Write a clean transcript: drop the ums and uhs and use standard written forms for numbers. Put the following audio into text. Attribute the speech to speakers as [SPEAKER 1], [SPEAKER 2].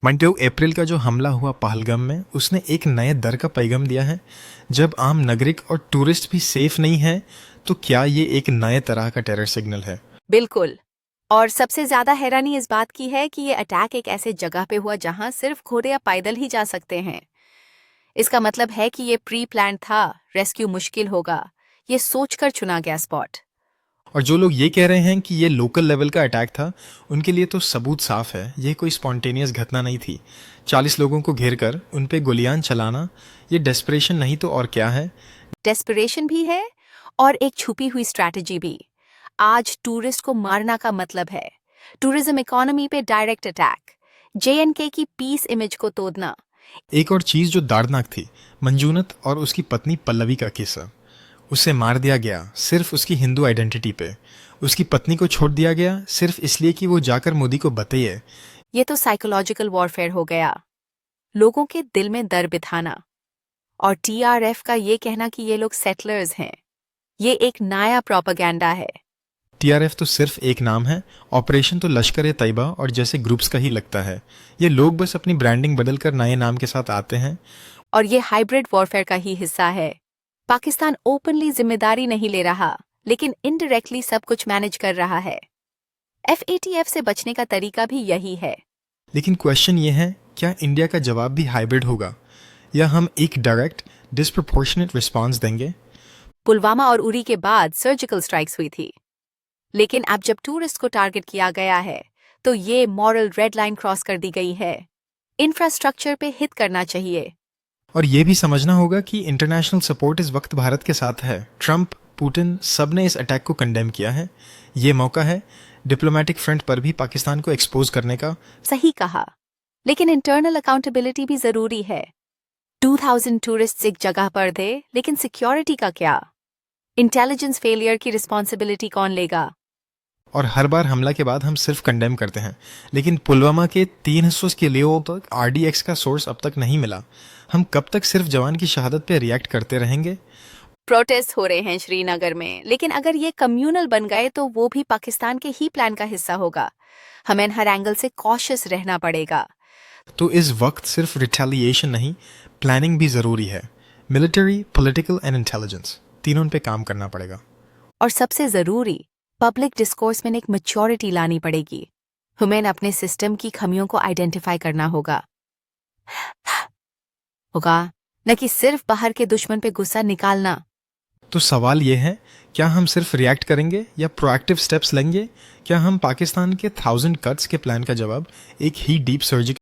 [SPEAKER 1] मंटो अप्रैल का जो हमला हुआ पहलगाम में, उसने एक नए दर का पैगाम दिया है। जब आम नागरिक और टूरिस्ट भी सेफ नहीं है, तो क्या ये एक नए तरह का टेरर सिग्नल है?
[SPEAKER 2] बिल्कुल। और सबसे ज्यादा हैरानी इस बात की है कि ये अटैक एक ऐसे जगह पे हुआ जहां सिर्फ घोड़े या पैदल ही जा सकते हैं। इसका मतलब है कि ये प्री प्लान था, रेस्क्यू मुश्किल होगा, ये सोचकर चुना गया स्पॉट।
[SPEAKER 1] और जो लोग ये कह रहे हैं कि ये लोकल लेवल का अटैक था, उनके लिए तो सबूत साफ है, ये कोई स्पॉन्टेनियस घटना नहीं थी। 40 लोगों को घेर कर उन पे गोलियां चलाना, ये डेस्परेशन नहीं तो और क्या है?
[SPEAKER 2] डेस्परेशन भी है और एक छुपी हुई स्ट्रैटेजी भी। आज टूरिस्ट को मारना का मतलब है टूरिज्म इकोनॉमी पे डायरेक्ट अटैक, JNK की पीस इमेज को तोड़ना।
[SPEAKER 1] एक और चीज जो दर्दनाक थी, मंजूनत और उसकी पत्नी पल्लवी का किस्सा। उसे मार दिया गया सिर्फ उसकी हिंदू आइडेंटिटी पे। उसकी पत्नी को छोड़ दिया गया सिर्फ इसलिए कि वो जाकर मोदी को बताइए।
[SPEAKER 2] ये तो साइकोलॉजिकल वॉरफेयर हो गया, लोगों के दिल में डर बिठाना। और TRF का ये कहना कि ये लोग सेटलर्स हैं, ये एक नया प्रोपेगेंडा है।
[SPEAKER 1] टीआरएफ तो सिर्फ एक नाम है, ऑपरेशन तो लश्कर ए तैयबा और जैसे ग्रुप्स का ही लगता है। ये लोग बस अपनी ब्रांडिंग बदलकर नए नाम के साथ आते हैं।
[SPEAKER 2] और ये हाइब्रिड वॉरफेयर का ही हिस्सा है। पाकिस्तान ओपनली जिम्मेदारी नहीं ले रहा, लेकिन इनडायरेक्टली सब कुछ मैनेज कर रहा है। FATF से बचने का तरीका भी यही है।
[SPEAKER 1] लेकिन क्वेश्चन ये है, क्या इंडिया का जवाब भी हाइब्रिड होगा, या हम एक डायरेक्ट डिस्प्रपोर्शनेट रिस्पॉन्स देंगे?
[SPEAKER 2] पुलवामा और उरी के बाद सर्जिकल स्ट्राइक्स हुई थी, लेकिन अब जब टूरिस्ट को टारगेट किया गया है, तो ये मॉरल रेड लाइन क्रॉस कर दी गई है। इंफ्रास्ट्रक्चर पे हिट करना चाहिए।
[SPEAKER 1] और ये भी समझना होगा कि इंटरनेशनल सपोर्ट इस वक्त भारत के साथ है। ट्रंप, पुतिन, सब ने इस अटैक को कंडेम किया है। ये मौका है डिप्लोमेटिक फ्रंट पर भी पाकिस्तान को एक्सपोज करने का।
[SPEAKER 2] सही कहा, लेकिन इंटरनल अकाउंटेबिलिटी भी जरूरी है। 2000 टूरिस्ट्स एक जगह पर थे, लेकिन सिक्योरिटी का क्या? इंटेलिजेंस फेलियर की रिस्पॉन्सिबिलिटी कौन लेगा?
[SPEAKER 1] और हर बार हमला के बाद हम सिर्फ कंडेम करते हैं, लेकिन पुलवामा के 3 हिस्सों के लिए तक RDX का सोर्स अब तक नहीं मिला। हम कब तक सिर्फ जवान की शहादत पे रिएक्ट करते रहेंगे?
[SPEAKER 2] प्रोटेस्ट हो रहे हैं श्रीनगर में, लेकिन अगर ये कम्युनल बन गए तो वो भी पाकिस्तान के ही प्लान का हिस्सा होगा। हमें हर एंगल से कॉशियस रहना पड़ेगा।
[SPEAKER 1] तो इस वक्त सिर्फ रिटेलिएशन नहीं, प्लानिंग भी ज़रूरी है। मिलिट्री, पॉलिटिकल एंड इंटेलिजेंस, तीनों पे काम करना पड़ेगा।
[SPEAKER 2] और सबसे जरूरी, पब्लिक डिस्कोर्स में एक मैच्योरिटी लानी पड़ेगी। हमें अपने सिस्टम की खामियों को आइडेंटिफाई करना होगा न कि सिर्फ बाहर के दुश्मन पे गुस्सा निकालना।
[SPEAKER 1] तो सवाल ये है, क्या हम सिर्फ रिएक्ट करेंगे या प्रोएक्टिव स्टेप्स लेंगे? क्या हम पाकिस्तान के 1000 कट्स के प्लान का जवाब एक ही डीप सर्जिकल